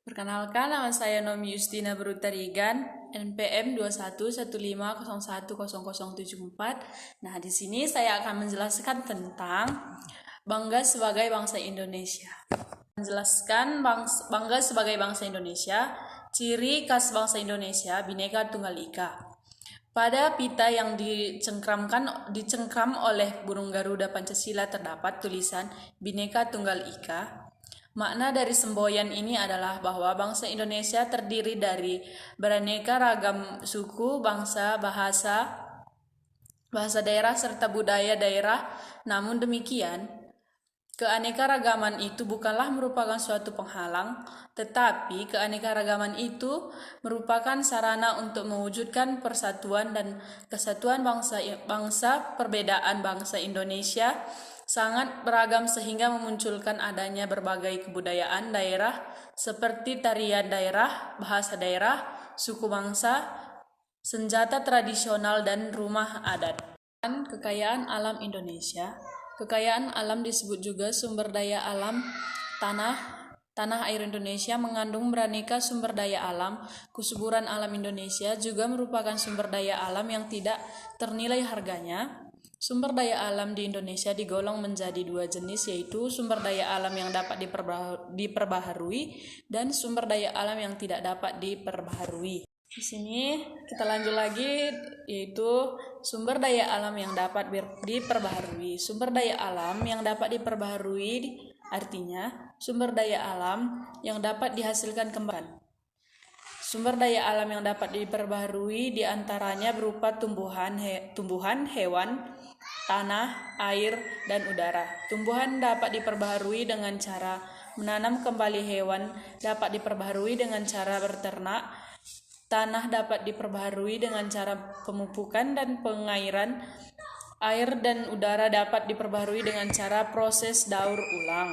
Perkenalkan, nama saya Nomi Justina Brutarigan, NPM 2115010074. Nah, di sini saya akan menjelaskan tentang bangga sebagai bangsa Indonesia. Menjelaskan bangga sebagai bangsa Indonesia, ciri khas bangsa Indonesia, Bhinneka Tunggal Ika. Pada pita yang dicengkram oleh burung Garuda Pancasila terdapat tulisan Bhinneka Tunggal Ika. Makna dari semboyan ini adalah bahwa bangsa Indonesia terdiri dari beraneka ragam suku, bangsa, bahasa daerah, serta budaya daerah. Namun demikian, keanekaragaman itu bukanlah merupakan suatu penghalang, tetapi keanekaragaman itu merupakan sarana untuk mewujudkan persatuan dan kesatuan bangsa. Perbedaan bangsa Indonesia sangat beragam sehingga memunculkan adanya berbagai kebudayaan daerah seperti tarian daerah, bahasa daerah, suku bangsa, senjata tradisional, dan rumah adat. Kekayaan alam Indonesia. Kekayaan alam disebut juga sumber daya alam. Tanah air Indonesia mengandung beraneka sumber daya alam. Kesuburan alam Indonesia juga merupakan sumber daya alam yang tidak ternilai harganya. Sumber daya alam di Indonesia digolong menjadi dua jenis, yaitu sumber daya alam yang dapat diperbaharui dan sumber daya alam yang tidak dapat diperbaharui. Di sini kita lanjut lagi, yaitu sumber daya alam yang dapat diperbaharui. Sumber daya alam yang dapat diperbaharui artinya sumber daya alam yang dapat dihasilkan kembali. Sumber daya alam yang dapat diperbaharui diantaranya berupa tumbuhan, hewan, tanah, air, dan udara. Tumbuhan dapat diperbaharui dengan cara menanam kembali, hewan dapat diperbaharui dengan cara berternak, tanah dapat diperbaharui dengan cara pemupukan dan pengairan, air dan udara dapat diperbaharui dengan cara proses daur ulang.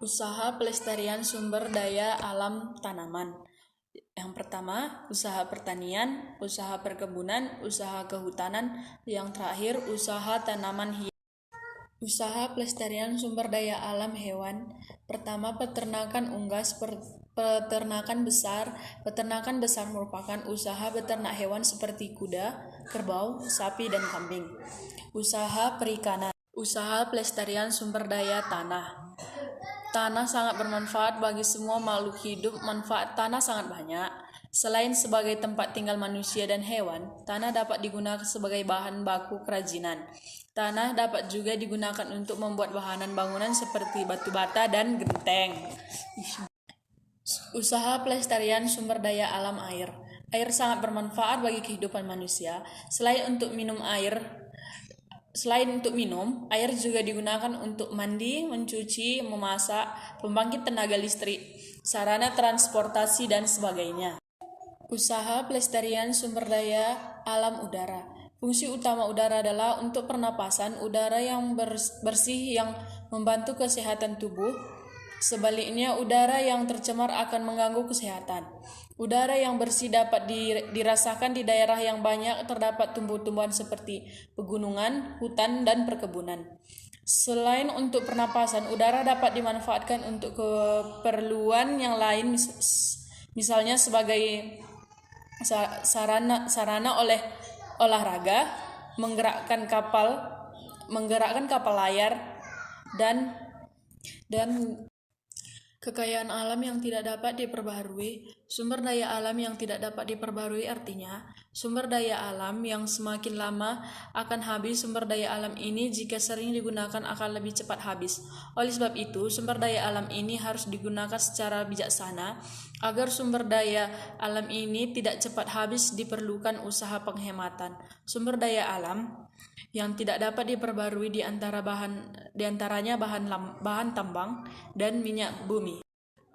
Usaha pelestarian sumber daya alam tanaman. Yang pertama, usaha pertanian, usaha perkebunan, usaha kehutanan, yang terakhir usaha tanaman hias. Usaha pelestarian sumber daya alam hewan. Pertama, peternakan unggas. Peternakan besar. Peternakan besar merupakan usaha beternak hewan seperti kuda, kerbau, sapi, dan kambing. Usaha perikanan. Usaha pelestarian sumber daya tanah. Tanah sangat bermanfaat bagi semua makhluk hidup. Manfaat tanah sangat banyak. Selain sebagai tempat tinggal manusia dan hewan, tanah dapat digunakan sebagai bahan baku kerajinan. Tanah dapat juga digunakan untuk membuat bahan bangunan seperti batu bata dan genteng. Usaha pelestarian sumber daya alam air. Air sangat bermanfaat bagi kehidupan manusia. Selain untuk minum, air juga digunakan untuk mandi, mencuci, memasak, pembangkit tenaga listrik, sarana transportasi, dan sebagainya. Usaha pelestarian sumber daya alam udara. Fungsi utama udara adalah untuk pernapasan. Udara yang bersih yang membantu kesehatan tubuh. Sebaliknya, udara yang tercemar akan mengganggu kesehatan. Udara yang bersih dapat dirasakan di daerah yang banyak terdapat tumbuh-tumbuhan seperti pegunungan, hutan, dan perkebunan. Selain untuk pernapasan, udara dapat dimanfaatkan untuk keperluan yang lain, misalnya sebagai sarana olahraga, menggerakkan kapal layar, dan kekayaan alam yang tidak dapat diperbaharui. Sumber daya alam yang tidak dapat diperbaharui artinya sumber daya alam yang semakin lama akan habis. Sumber daya alam ini jika sering digunakan akan lebih cepat habis. Oleh sebab itu, sumber daya alam ini harus digunakan secara bijaksana. Agar sumber daya alam ini tidak cepat habis, diperlukan usaha penghematan. Sumber daya alam yang tidak dapat diperbarui diantaranya bahan tambang dan minyak bumi.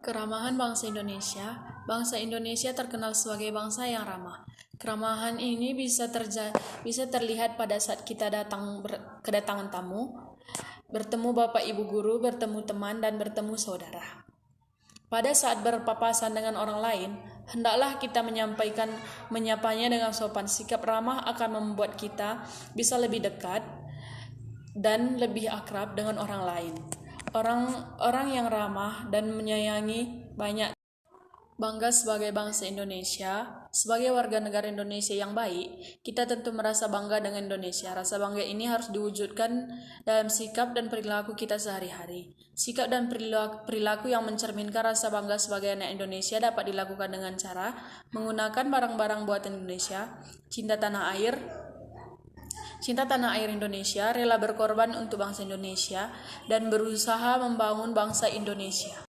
Keramahan bangsa Indonesia. Bangsa Indonesia terkenal sebagai bangsa yang ramah. Keramahan ini bisa terlihat pada saat kita kedatangan tamu, bertemu bapak ibu guru, bertemu teman, dan bertemu saudara. Pada saat berpapasan dengan orang lain, hendaklah kita menyapanya dengan sopan. Sikap ramah akan membuat kita bisa lebih dekat dan lebih akrab dengan orang lain. orang yang ramah dan menyayangi banyak. Bangga sebagai bangsa Indonesia, sebagai warga negara Indonesia yang baik, kita tentu merasa bangga dengan Indonesia. Rasa bangga ini harus diwujudkan dalam sikap dan perilaku kita sehari-hari. Sikap dan perilaku yang mencerminkan rasa bangga sebagai anak Indonesia dapat dilakukan dengan cara menggunakan barang-barang buatan Indonesia, cinta tanah air Indonesia, rela berkorban untuk bangsa Indonesia, dan berusaha membangun bangsa Indonesia.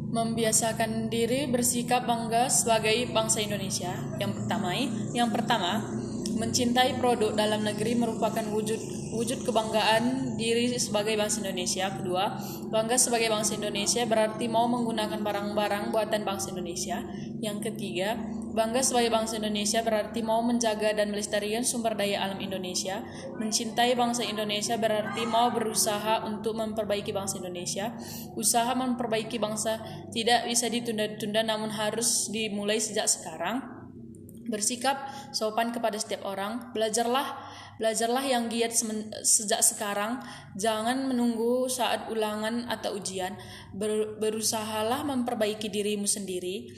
Membiasakan diri bersikap bangga sebagai bangsa Indonesia. Yang pertama, mencintai produk dalam negeri merupakan wujud kebanggaan diri sebagai bangsa Indonesia. Kedua, bangga sebagai bangsa Indonesia berarti mau menggunakan barang-barang buatan bangsa Indonesia. Yang ketiga, bangga sebagai bangsa Indonesia berarti mau menjaga dan melestarikan sumber daya alam Indonesia. Mencintai bangsa Indonesia berarti mau berusaha untuk memperbaiki bangsa Indonesia. Usaha memperbaiki bangsa tidak bisa ditunda-tunda, namun harus dimulai sejak sekarang. Bersikap sopan kepada setiap orang. Belajarlah yang giat sejak sekarang. Jangan menunggu saat ulangan atau ujian. Berusahalah memperbaiki dirimu sendiri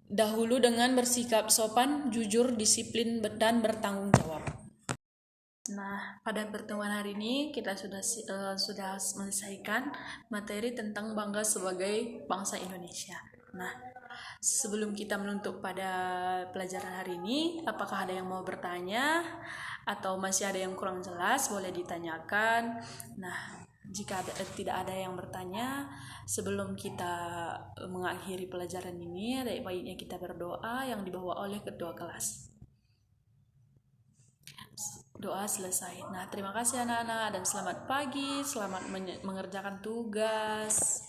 dahulu dengan bersikap sopan, jujur, disiplin, dan bertanggung jawab. Nah, pada pertemuan hari ini kita sudah menyelesaikan materi tentang bangga sebagai bangsa Indonesia. Nah, sebelum kita menutup pada pelajaran hari ini, apakah ada yang mau bertanya atau masih ada yang kurang jelas, boleh ditanyakan. Nah, jika tidak ada yang bertanya, sebelum kita mengakhiri pelajaran ini, baiknya kita berdoa yang dibawa oleh ketua kelas. Doa selesai. Nah, terima kasih anak-anak dan selamat pagi, selamat mengerjakan tugas.